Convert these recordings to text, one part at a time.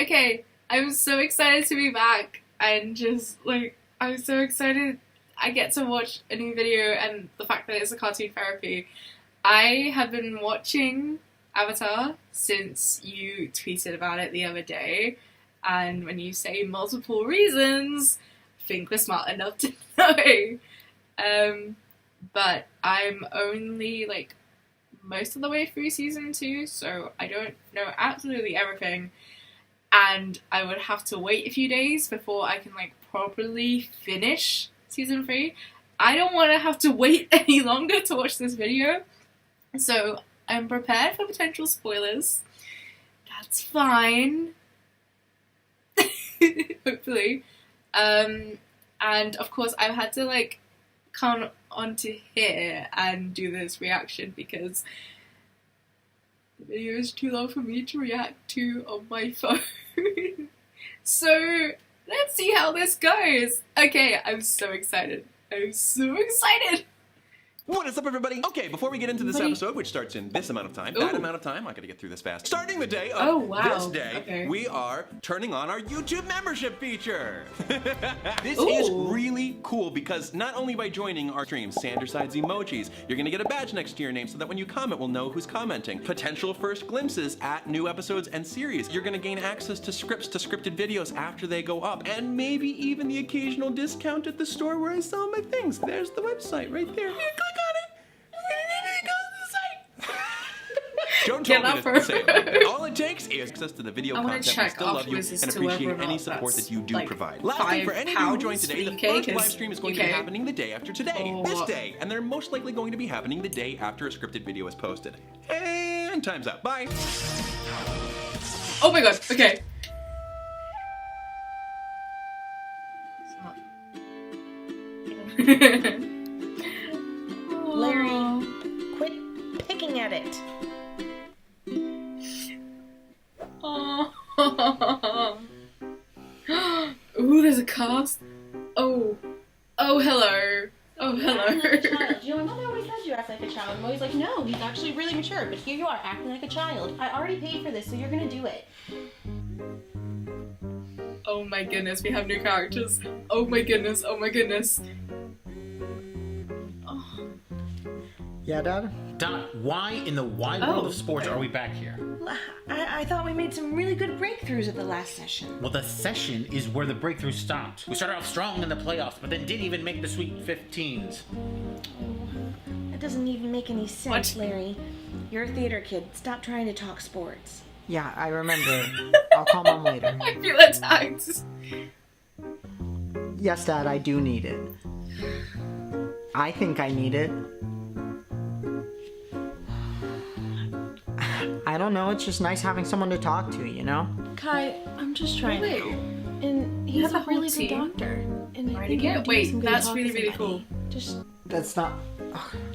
Okay, I'm so excited to be back and just like I'm so excited I get to watch a new video and the fact that it's a cartoon therapy. I have been watching Avatar since you tweeted about it the other day, and when you say multiple reasons, I think we're smart enough to know. But I'm only like most of the way through season 2, so I don't know absolutely everything, and I would have to wait a few days before I can like properly finish season 3. I don't want to have to wait any longer to watch this video, so I'm prepared for potential spoilers. That's fine. Hopefully. And of course I've had to like come onto here and do this reaction because the video is too long for me to react to on my phone. So let's see how this goes. Okay, I'm so excited. I'm so excited. What is up, everybody? Okay, before we get into this episode, which starts in this amount of time, that amount of time, I gotta get through this fast. Starting the day of this day, we are turning on our YouTube membership feature. This is really cool because not only by joining our streams, Sanderside's emojis, you're gonna get a badge next to your name so that when you comment, we'll know who's commenting. Potential first glimpses at new episodes and series. You're gonna gain access to scripts to scripted videos after they go up, and maybe even the occasional discount at the store where I sell my things. There's the website right there. Don't tell me to say it. All it takes is access to the video content. We still love you and appreciate any support that you do provide. Lastly, for any of you who joined today, the first live stream is going to be happening the day after today. This day. And they're most likely going to be happening the day after a scripted video is posted. And time's up. Bye. Oh my god, okay. Larry, quit picking at it. Ooh, there's a cast. Oh, hello. Oh, hello. Your mother always says you act like a child. I'm always like, no, he's actually really mature. But here you are, acting like a child. I already paid for this, so you're gonna do it. Oh my goodness, we have new characters. Oh my goodness, oh my goodness. Oh. Yeah, Dad? Donna, why in the wide world of sports are we back here? I thought we made some really good breakthroughs at the last session. Well, the session is where the breakthrough stopped. We started off strong in the playoffs, but then didn't even make the Sweet 15s. That doesn't even make any sense, Larry. You're a theater kid. Stop trying to talk sports. Yeah, I remember. I'll call Mom later. I feel attacked. Yes, Dad, I do need it. I think I need it. I don't know, it's just nice having someone to talk to, you know? Kai, I'm just trying to help. And he's a really good doctor. And I think wait, that's really, really cool. Just... That's not...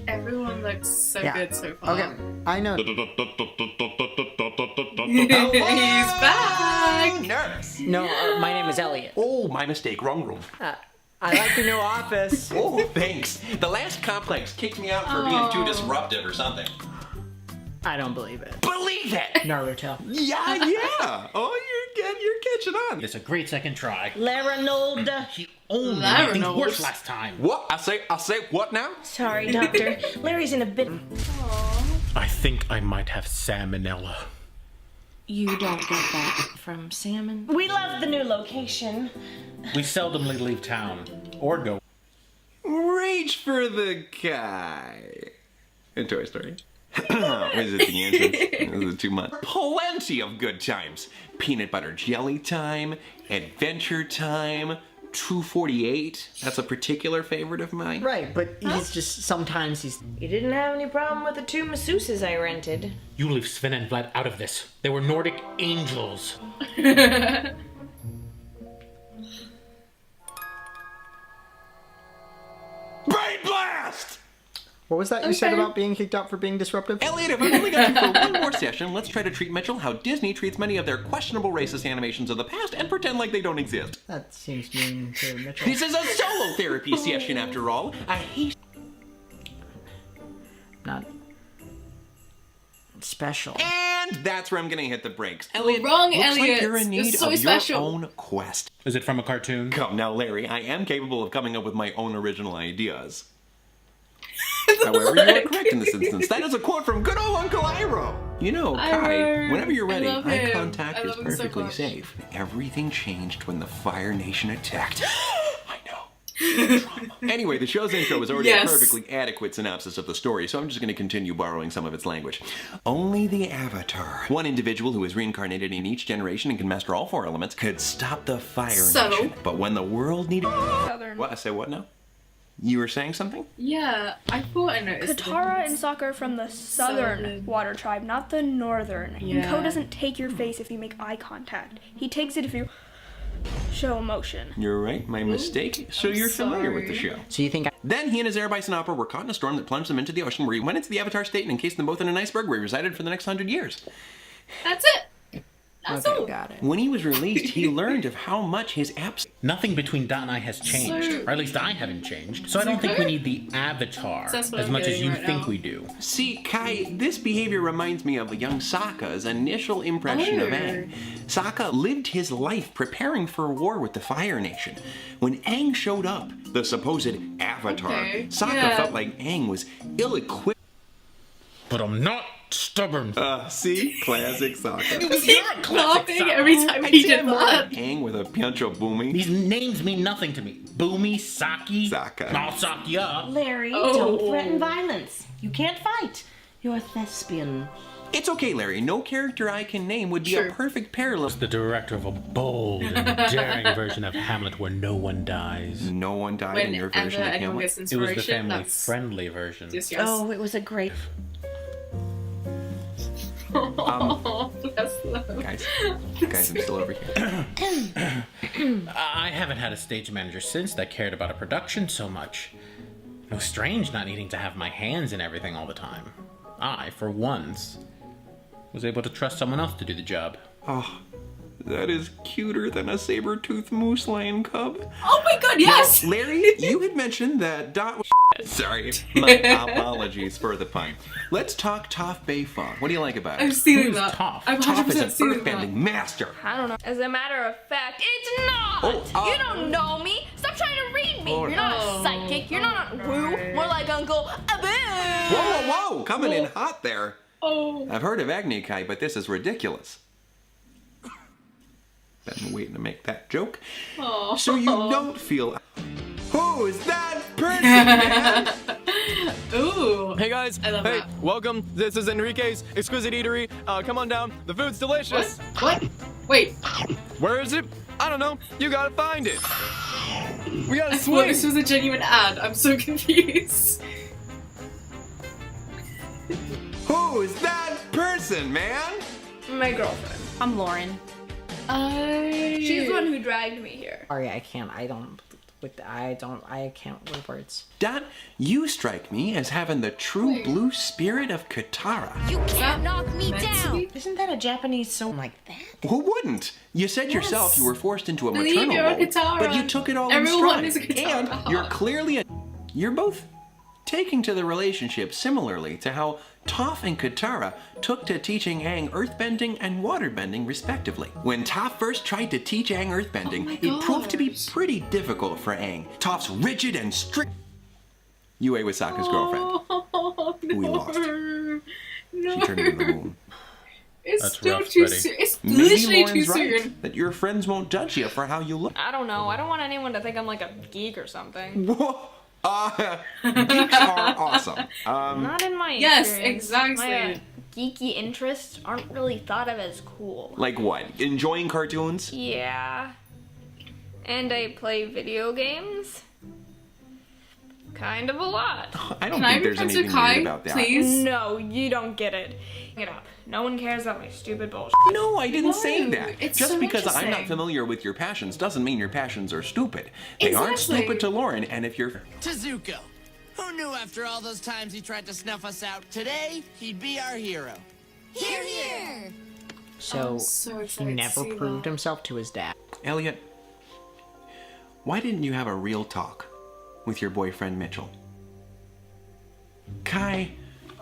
Everyone looks so good so far. Okay, I know. He's back! Nurse. No, my name is Elliot. Oh, my mistake. Wrong room. I like the new office. Oh, thanks. The last complex kicked me out for being too disruptive or something. I don't believe it. Believe it! Naruto. Yeah. Oh, you're catching on. It's a great second try. Laranold. He only made things worse last time. What? I say what now? Sorry, Doctor. Larry's in a bit... I think I might have salmonella. You don't get that from salmon. We love the new location. We seldomly leave town. Or go. Reach for the guy. In Toy Story. Is it the entrance? Is it too much? Plenty of good times. Peanut butter jelly time, adventure time, 248. That's a particular favorite of mine. Right, but he's just, sometimes he's... You didn't have any problem with the 2 masseuses I rented. You leave Sven and Vlad out of this. They were Nordic angels. Brain blast! What was that you said about being kicked out for being disruptive? Elliot, if I've only got you for one more session, let's try to treat Mitchell how Disney treats many of their questionable racist animations of the past and pretend like they don't exist. That seems mean to Mitchell. This is a solo therapy session, after all. I hate... Not... special. And And that's where I'm gonna hit the brakes. Elliot, wrong, looks Elliot. like you're in need It's so of special. your own quest. Is it from a cartoon? Come now, Larry, I am capable of coming up with my own original ideas. However, you are correct in this instance. That is a quote from good old Uncle Iroh. You know, Kai, Iroh. whenever you're ready, I love eye him. contact I is love him so perfectly much. safe. Everything changed when the Fire Nation attacked. I know. Trauma. Anyway, the show's intro was already Yes. a perfectly adequate synopsis of the story, so I'm just going to continue borrowing some of its language. Only the Avatar, one individual who is reincarnated in each generation and can master all 4 elements, could stop the Fire So? Nation. But when the world needed... Southern. What? I say what now? You were saying something? Yeah, I thought I noticed. Katara and Sokka are from the southern Southern. water tribe, not the northern. And Yeah. Ko doesn't take your face if you make eye contact. He takes it if you show emotion. You're right, my mistake. So you're familiar with the sorry. show. So you think Then he and his air bison opera were caught in a storm that plunged them into the ocean, where he went into the Avatar state and encased them both in an iceberg, where he resided for the next 100 years. That's it. That's okay, all. got it. When he was released, he learned of how much his abs... Nothing between Dot and I has changed, So- or at least I haven't changed. So I don't think we need the Avatar That's what as I'm much as getting you right think now. we do. See, Kai, this behavior reminds me of young Sokka's initial impression of Oh. Aang. Sokka lived his life preparing for war with the Fire Nation. When Aang showed up, the supposed Avatar, Okay, Sokka yeah. felt like Aang was ill-equipped. But I'm not stubborn. See? Classic Sokka. He laughing every time he did that. Aang with a Piancho Boomy. These names mean nothing to me. Boomy, Saki. Sokka. I'll sock you up. Larry, Oh. don't threaten violence. You can't fight. You're a thespian. It's okay, Larry. No character I can name would be a Sure. perfect parallel. The director of a bold and daring version of Hamlet where no one dies. No one died in your Whenever version of anyone Hamlet. gets It was inspiration, the that's family-friendly version. yes, yes. Oh, it was a great. Bless them. Guys, I'm still over here. I haven't had a stage manager since that cared about a production so much. It was strange not needing to have my hands in everything all the time. I, for once, was able to trust someone else to do the job. Oh, that is cuter than a saber-toothed moose lion cub. Oh my god, yes! Larry, you had mentioned that Dot was... Sorry, my apologies for the pun. Let's talk Toph Beifong. What do you like about I'm it? stealing Who's that. Toph? I'm Toph is 100% an stealing that. earthbending master. I don't know. As a matter of fact, it's not! Oh, You don't know me! Stop trying to read me! Oh, You're not no. a psychic, you're not Woo! More like Uncle Abu! Whoa, whoa, whoa! Coming in hot there. Oh. I've heard of Agni Kai, but this is ridiculous. Been waiting to make that joke. Oh. So you don't feel... Who's that person, man? Ooh. Hey guys, I love hey, that. welcome. This is Enrique's Exquisite Eatery. Come on down. The food's delicious. What? Wait. Where is it? I don't know. You gotta find it. We gotta I thought this swing. was a genuine ad. I'm so confused. Who's that person, man? My girlfriend. I'm Lauren. She's the one who dragged me here. sorry, I can't. I can't with words. Dot, you strike me as having the true Wait. blue spirit of Katara. You can't knock me Meant to down. be? Isn't that a Japanese song like that? Who wouldn't? You said yourself you were forced into a Believe maternal you're a role, Katara. but you took it all Everyone in is a stride. Katara. And you're clearly a... You're both taking to the relationship similarly to how Toph and Katara took to teaching Aang earthbending and waterbending respectively. When Toph first tried to teach Aang earthbending, Oh my it proved to be gosh. pretty difficult for Aang. Toph's rigid and strict... Yue was Sokka's girlfriend. Oh, no. We lost. No. She turned into the moon. It's That's still rough, too Freddie. soon. It's Maybe literally too Lauren's right, soon. that your friends won't judge you for how you look. I don't know. I don't want anyone to think I'm like a geek or something. Whoa. Geeks are awesome. Not in my Yes, experience. exactly. My geeky interests aren't really thought of as cool. Like what? Enjoying cartoons? Yeah. And I play video games. Kind of a lot. I don't Can I think be there's friends anything with weird Kai, about that. please? No, you don't get it. Get up. No one cares about my stupid bullshit. No, I didn't say No, that. it's Just so because I'm not interesting. familiar with your passions doesn't mean your passions are stupid. They aren't Exactly. stupid to Lauren, and if you're... Tezuko. Who knew after all those times he tried to snuff us out, today he'd be our hero? Here, here. So, I'm so he excited to never see proved that. himself to his dad. Elliot, why didn't you have a real talk with your boyfriend Mitchell? Kai,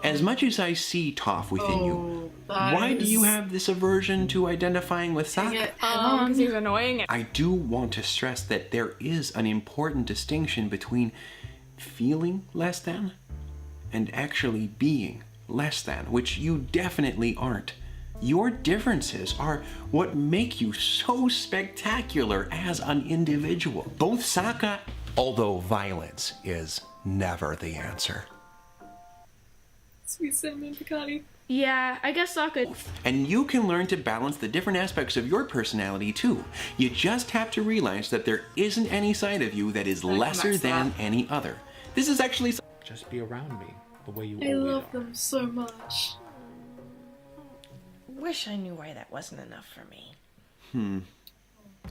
As much as I see Toph within you, why do you have this aversion to identifying with Sokka? Because he's annoying. I do want to stress that there is an important distinction between feeling less than and actually being less than, which you definitely aren't. Your differences are what make you so spectacular as an individual. Both Sokka, although violence is never the answer. Sweet cinnamon Picani. Yeah, I guess Sokka. And you can learn to balance the different aspects of your personality too. You just have to realize that there isn't any side of you that is lesser than any other. This is actually... Just be around me the way you I always love are. them so much. Wish I knew why that wasn't enough for me.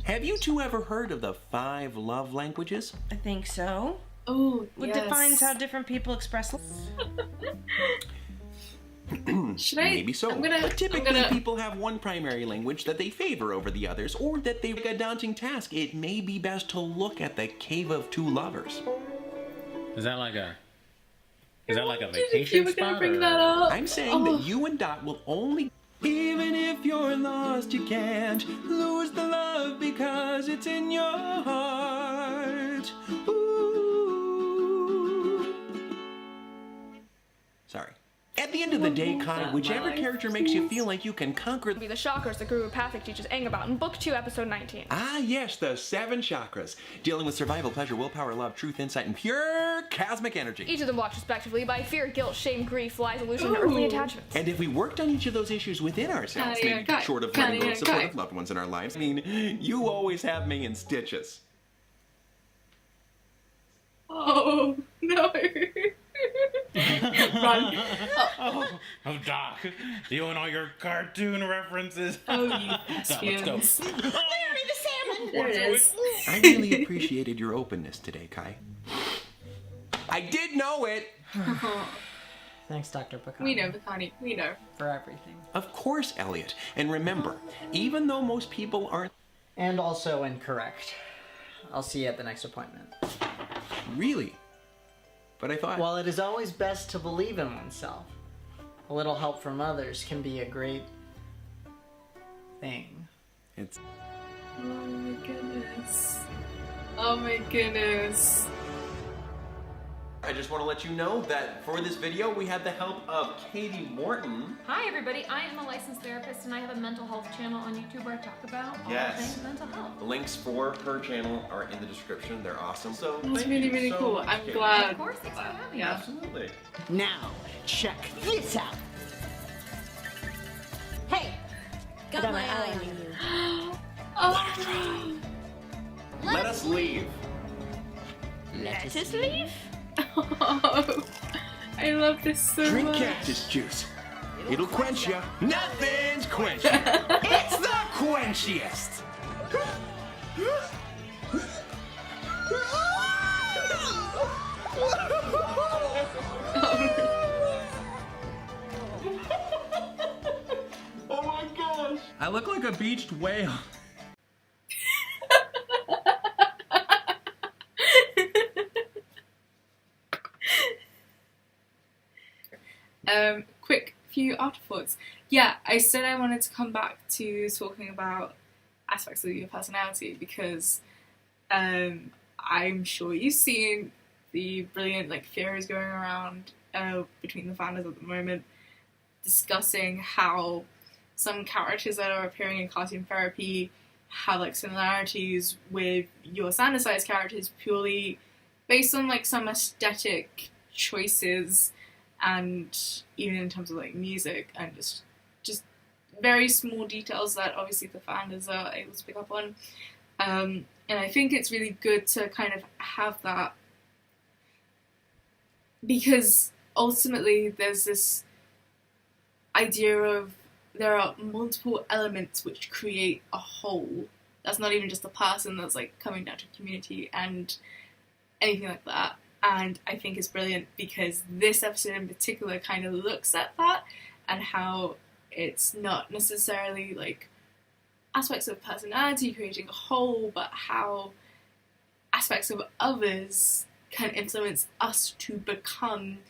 Have you two ever heard of the 5 love languages? I think so. Oh, What yes. defines how different people express Should I? Maybe so. I'm gonna, But typically I'm gonna... people have one primary language that they favor over the others, or that they make a daunting task. It may be best to look at the Cave of Two Lovers. Is that like a If vacation you were gonna spot? bring or- that up. I'm saying that you and Dot will only... Even if you're lost, you can't lose the love because it's in your heart. Ooh. Sorry. At the end of the day, Kai, whichever character makes you feel like you can conquer... Be the chakras that Guru Pathak teaches Aang about in Book 2, Episode 19. Ah, yes, the 7 chakras. Dealing with survival, pleasure, willpower, love, truth, insight, and pure cosmic energy. Each of them blocked respectively by fear, guilt, shame, grief, lies, illusion, and earthly attachments. And if we worked on each of those issues within ourselves, maybe short of letting go of supportive loved ones in our lives, I mean, you always have me in stitches. Oh no! Run! Oh, Doc, you and all your cartoon references. Oh, you Let's go. thespians. There it is. I really appreciated your openness today, Kai. I did know it! Thanks, Dr. Picard. We know, Picani. We know. For everything. Of course, Elliot. And remember, even though most people aren't... And also incorrect. I'll see you at the next appointment. Really? But I thought... While it is always best to believe in oneself, a little help from others can be a great thing. It's... Oh my goodness. Oh my goodness. I just want to let you know that for this video, we had the help of Katie Morton. Hi everybody, I am a licensed therapist and I have a mental health channel on YouTube where I talk about all things mental health. The links for her channel are in the description. They're awesome. So That's really, really cool. I'm glad. Of course, thanks for having me. Yeah. Absolutely. Now, check this out. Hey, Got my eye on you. Oh. Let us leave. Let us leave? Oh, I love this so Drink much. cactus juice. It'll quench ya. Nothing's quench ya. It's the quenchiest. Oh my gosh. I look like a beached whale. Quick few afterthoughts. Yeah, I said I wanted to come back to talking about aspects of your personality because I'm sure you've seen the brilliant theories going around between the founders at the moment discussing how some characters that are appearing in Cartoon Therapy have similarities with your standard-sized characters purely based on some aesthetic choices and even in terms of music and just very small details that obviously the founders are able to pick up on. And I think it's really good to kind of have that because ultimately there's this idea of there are multiple elements which create a whole. That's not even just a person that's coming down to a community and anything like that. And I think it's brilliant because this episode in particular kind of looks at that and how it's not necessarily aspects of personality creating a whole, but how aspects of others can influence us to become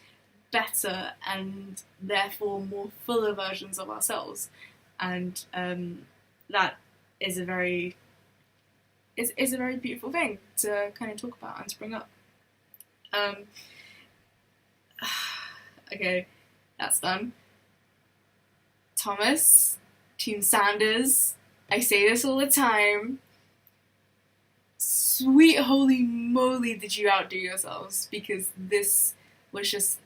better and therefore more fuller versions of ourselves. And that is a very beautiful thing to kind of talk about and to bring up. Okay, that's done. Thomas, Team Sanders, I say this all the time. Sweet holy moly, did you outdo yourselves, because this was just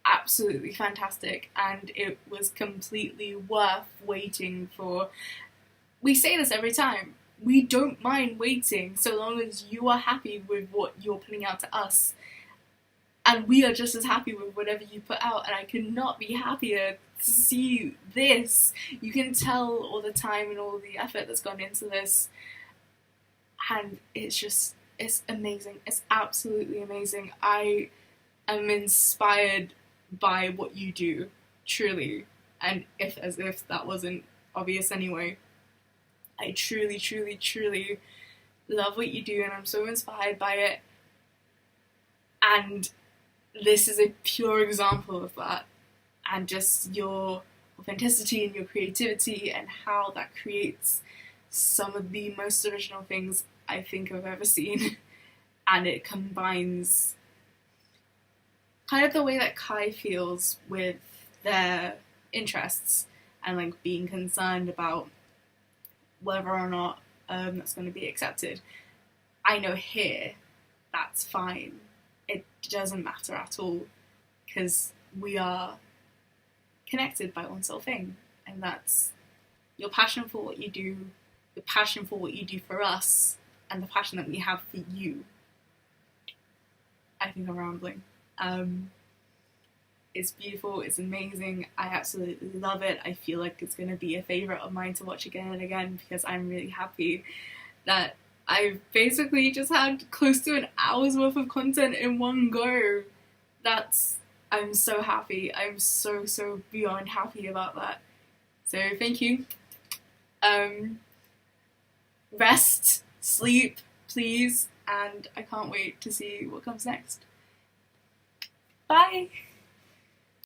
absolutely fantastic and it was completely worth waiting for. We say this every time. We don't mind waiting so long as you are happy with what you're putting out to us. And we are just as happy with whatever you put out, and I could not be happier to see this. You can tell all the time and all the effort that's gone into this, and it's amazing. It's absolutely amazing. I am inspired by what you do, truly, and as if that wasn't obvious anyway. I truly, truly, truly love what you do, and I'm so inspired by it. And this is a pure example of that, and just your authenticity and your creativity and how that creates some of the most original things I think I've ever seen. And it combines kind of the way that Kai feels with their interests and like being concerned about whether or not that's going to be accepted. I know here that's fine. It doesn't matter at all, because we are connected by one sole thing, and that's your passion for what you do, the passion for what you do for us, and the passion that we have for you. I think I'm rambling. It's beautiful, it's amazing, I absolutely love it. I feel like it's going to be a favourite of mine to watch again and again, because I'm really happy that I've basically just had close to an hour's worth of content in one go. I'm so happy. I'm so beyond happy about that. So thank you. Rest, sleep, please, and I can't wait to see what comes next. Bye!